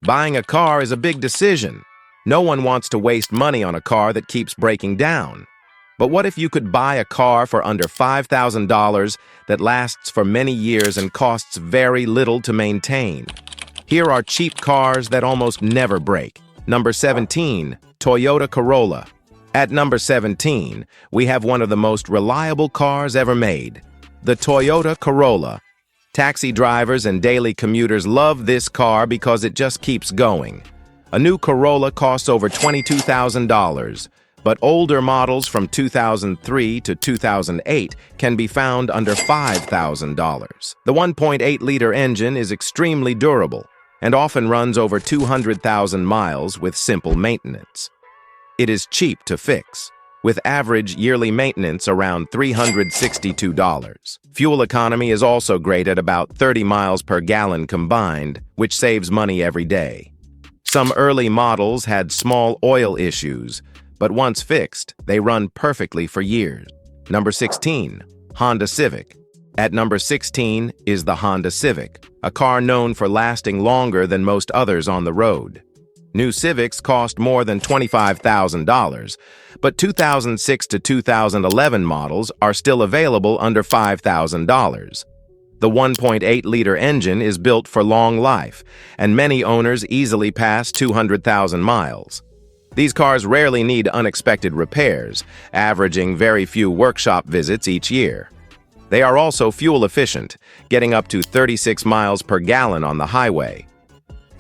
Buying a car is a big decision. No one wants to waste money on a car that keeps breaking down. But what if you could buy a car for under $5,000 that lasts for many years and costs very little to maintain? Here are cheap cars that almost never break. Number 17, Toyota Corolla. At number 17, we have one of the most reliable cars ever made, the Toyota Corolla. Taxi drivers and daily commuters love this car because it just keeps going. A new Corolla costs over $22,000, but older models from 2003 to 2008 can be found under $5,000. The 1.8-liter engine is extremely durable and often runs over 200,000 miles with simple maintenance. It is cheap to fix, with average yearly maintenance around $362. Fuel economy is also great at about 30 miles per gallon combined, which saves money every day. Some early models had small oil issues, but once fixed, they run perfectly for years. Number 16, Honda Civic. At number 16 is the Honda Civic, a car known for lasting longer than most others on the road. New Civics cost more than $25,000, but 2006 to 2011 models are still available under $5,000. The 1.8-liter engine is built for long life, and many owners easily pass 200,000 miles. These cars rarely need unexpected repairs, averaging very few workshop visits each year. They are also fuel efficient, getting up to 36 miles per gallon on the highway.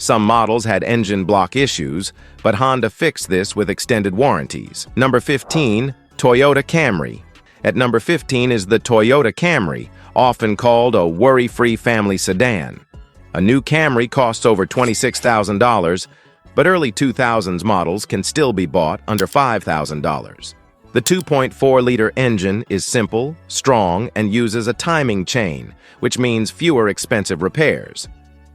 Some models had engine block issues, but Honda fixed this with extended warranties. Number 15, Toyota Camry. At number 15 is the Toyota Camry, often called a worry-free family sedan. A new Camry costs over $26,000, but early 2000s models can still be bought under $5,000. The 2.4-liter engine is simple, strong, and uses a timing chain, which means fewer expensive repairs.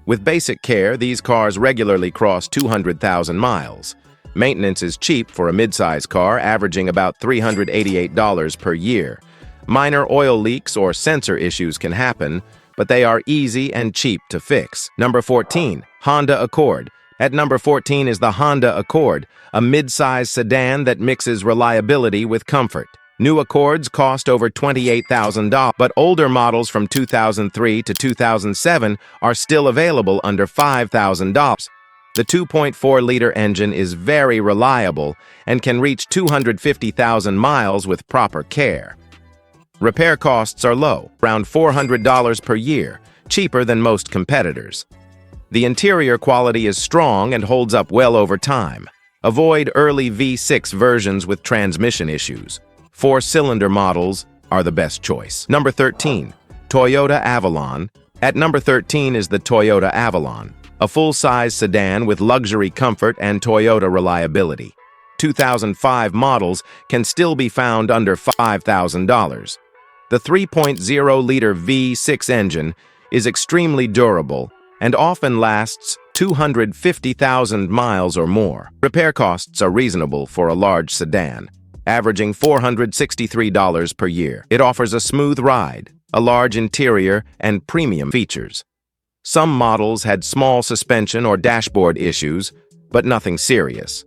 With basic care, these cars regularly cross 200,000 miles. Maintenance is cheap for a midsize car, averaging about $388 per year. Minor oil leaks or sensor issues can happen, but they are easy and cheap to fix. Number 14, Honda Accord. At number 14 is the Honda Accord, a midsize sedan that mixes reliability with comfort. New Accords cost over $28,000, but older models from 2003 to 2007 are still available under $5,000. The 2.4-liter engine is very reliable and can reach 250,000 miles with proper care. Repair costs are low, around $400 per year, cheaper than most competitors. The interior quality is strong and holds up well over time. Avoid early V6 versions with transmission issues. 4-cylinder models are the best choice. Number 13, Toyota Avalon. At number 13 is the Toyota Avalon, a full-size sedan with luxury comfort and Toyota reliability. 2005 models can still be found under $5,000. The 3.0-liter V6 engine is extremely durable and often lasts 250,000 miles or more. Repair costs are reasonable for a large sedan, averaging $463 per year. It offers a smooth ride, a large interior, and premium features. Some models had small suspension or dashboard issues, but nothing serious.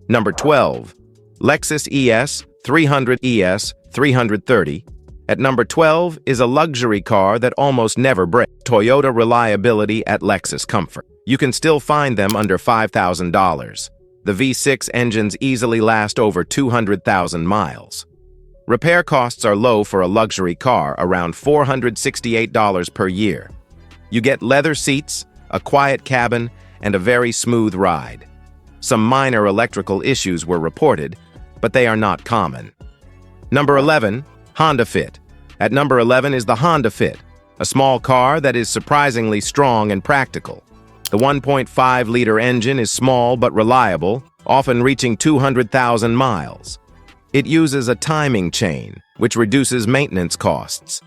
Number 12, Lexus ES 300 ES 330. At number 12 is a luxury car that almost never breaks. Toyota reliability at Lexus comfort. You can still find them under $5,000. The V6 engines easily last over 200,000 miles. Repair costs are low for a luxury car, around $468 per year. You get leather seats, a quiet cabin, and a very smooth ride. Some minor electrical issues were reported, but they are not common. Number 11, Honda Fit. At number 11 is the Honda Fit, a small car that is surprisingly strong and practical. The 1.5-liter engine is small but reliable, often reaching 200,000 miles. It uses a timing chain, which reduces maintenance costs.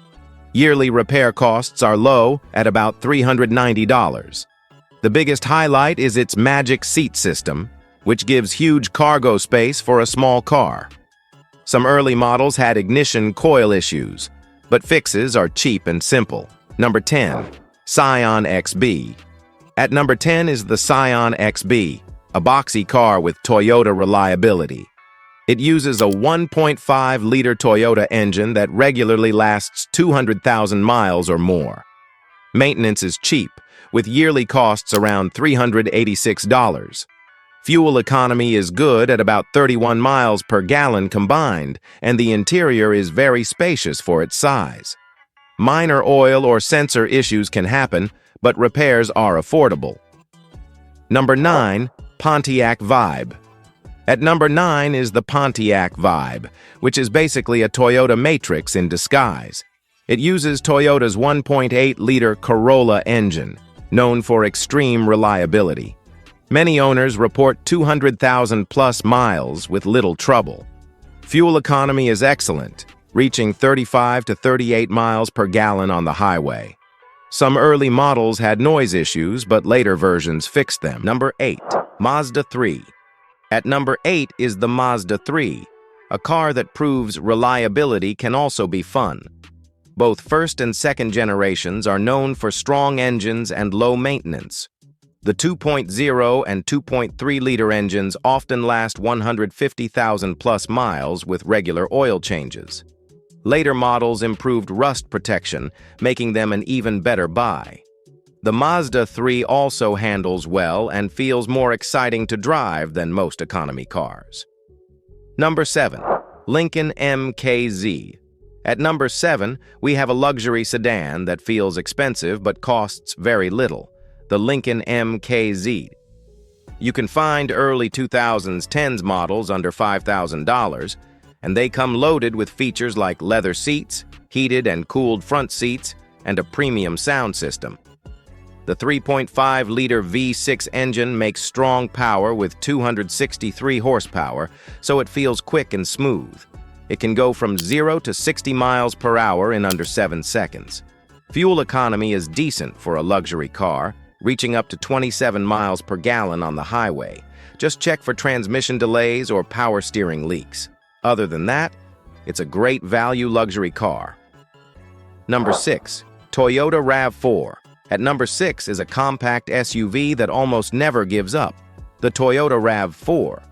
Yearly repair costs are low at about $390. The biggest highlight is its magic seat system, which gives huge cargo space for a small car. Some early models had ignition coil issues, but fixes are cheap and simple. Number 10, Scion XB. At number 10 is the Scion XB, a boxy car with Toyota reliability. It uses a 1.5-liter Toyota engine that regularly lasts 200,000 miles or more. Maintenance is cheap, with yearly costs around $386. Fuel economy is good at about 31 miles per gallon combined, and the interior is very spacious for its size. Minor oil or sensor issues can happen, but repairs are affordable. Number 9, Pontiac Vibe. At number 9 is the Pontiac Vibe, which is basically a Toyota Matrix in disguise. It uses Toyota's 1.8-liter Corolla engine, known for extreme reliability. Many owners report 200,000-plus miles with little trouble. Fuel economy is excellent, reaching 35 to 38 miles per gallon on the highway. Some early models had noise issues, but later versions fixed them. Number 8, Mazda 3. At number 8 is the Mazda 3, a car that proves reliability can also be fun. Both first and second generations are known for strong engines and low maintenance. The 2.0 and 2.3-liter engines often last 150,000-plus miles with regular oil changes. Later models improved rust protection, making them an even better buy. The Mazda 3 also handles well and feels more exciting to drive than most economy cars. Number 7, Lincoln MKZ. At number 7, we have a luxury sedan that feels expensive but costs very little, the Lincoln MKZ. You can find early 2010s models under $5,000, and they come loaded with features like leather seats, heated and cooled front seats, and a premium sound system. The 3.5-liter V6 engine makes strong power with 263 horsepower, so it feels quick and smooth. It can go from 0 to 60 miles per hour in under 7 seconds. Fuel economy is decent for a luxury car, reaching up to 27 miles per gallon on the highway. Just check for transmission delays or power steering leaks. Other than that, it's a great value luxury car. Number 6, Toyota RAV4. At number 6 is a compact SUV that almost never gives up, the Toyota RAV4.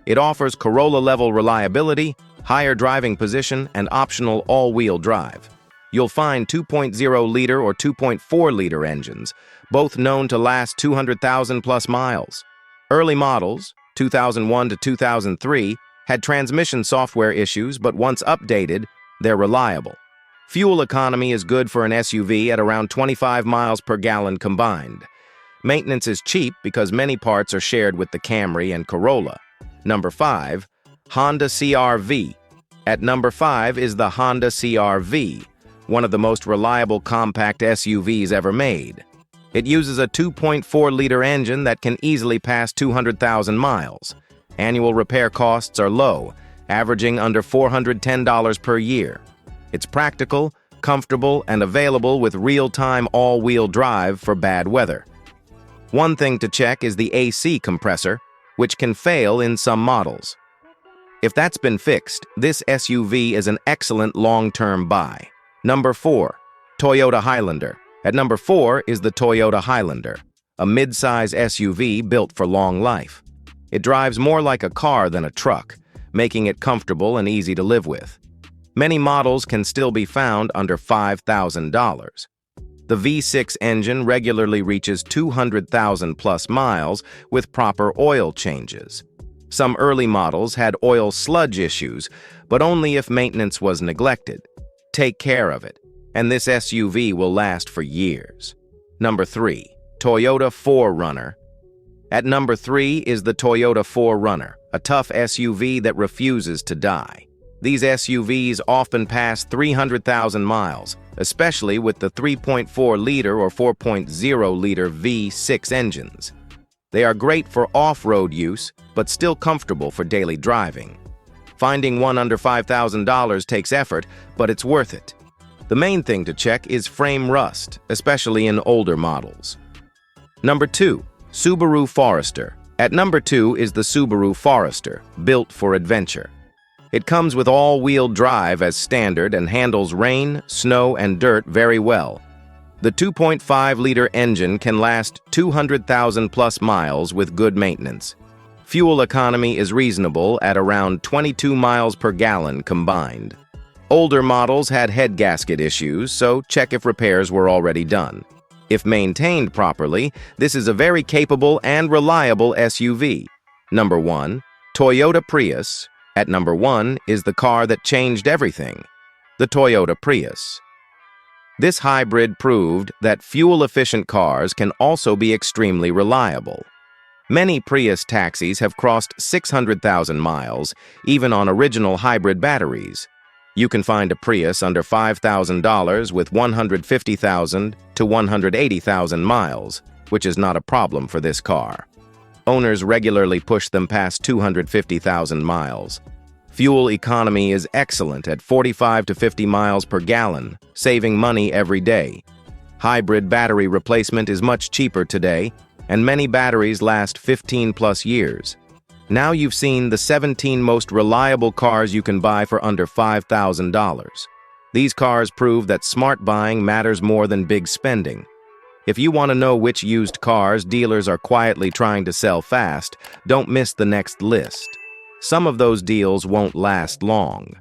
It offers Corolla-level reliability, higher driving position, and optional all-wheel drive. You'll find 2.0-liter or 2.4-liter engines, both known to last 200,000-plus miles. Early models, 2001 to 2003, had transmission software issues, but once updated, they're reliable. Fuel economy is good for an SUV at around 25 miles per gallon combined. Maintenance is cheap because many parts are shared with the Camry and Corolla. Number 5, Honda CR-V. At number 5 is the Honda CR-V, one of the most reliable compact SUVs ever made. It uses a 2.4-liter engine that can easily pass 200,000 miles. Annual repair costs are low, averaging under $410 per year. It's practical, comfortable, and available with real-time all-wheel drive for bad weather. One thing to check is the AC compressor, which can fail in some models. If that's been fixed, this SUV is an excellent long-term buy. Number 4, Toyota Highlander. At number 4 is the Toyota Highlander, a mid-size SUV built for long life. It drives more like a car than a truck, making it comfortable and easy to live with. Many models can still be found under $5,000. The V6 engine regularly reaches 200,000-plus miles with proper oil changes. Some early models had oil sludge issues, but only if maintenance was neglected. Take care of it, and this SUV will last for years. Number 3, Toyota 4Runner. At number 3 is the Toyota 4Runner, a tough SUV that refuses to die. These SUVs often pass 300,000 miles, especially with the 3.4-liter or 4.0-liter V6 engines. They are great for off-road use, but still comfortable for daily driving. Finding one under $5,000 takes effort, but it's worth it. The main thing to check is frame rust, especially in older models. Number 2, Subaru Forester. At number 2 is the Subaru Forester, built for adventure. It comes with all-wheel drive as standard and handles rain, snow, and dirt very well. The 2.5-liter engine can last 200,000 plus miles with good maintenance. Fuel economy is reasonable at around 22 miles per gallon combined. Older models had head gasket issues, so check if repairs were already done. If maintained properly, this is a very capable and reliable SUV. Number 1. Toyota Prius. At number 1 is the car that changed everything, the Toyota Prius. This hybrid proved that fuel-efficient cars can also be extremely reliable. Many Prius taxis have crossed 600,000 miles, even on original hybrid batteries. You can find a Prius under $5,000 with 150,000 to 180,000 miles, which is not a problem for this car. Owners regularly push them past 250,000 miles. Fuel economy is excellent at 45 to 50 miles per gallon, saving money every day. Hybrid battery replacement is much cheaper today, and many batteries last 15 plus years. Now you've seen the 17 most reliable cars you can buy for under $5,000. These cars prove that smart buying matters more than big spending. If you want to know which used cars dealers are quietly trying to sell fast, don't miss the next list. Some of those deals won't last long.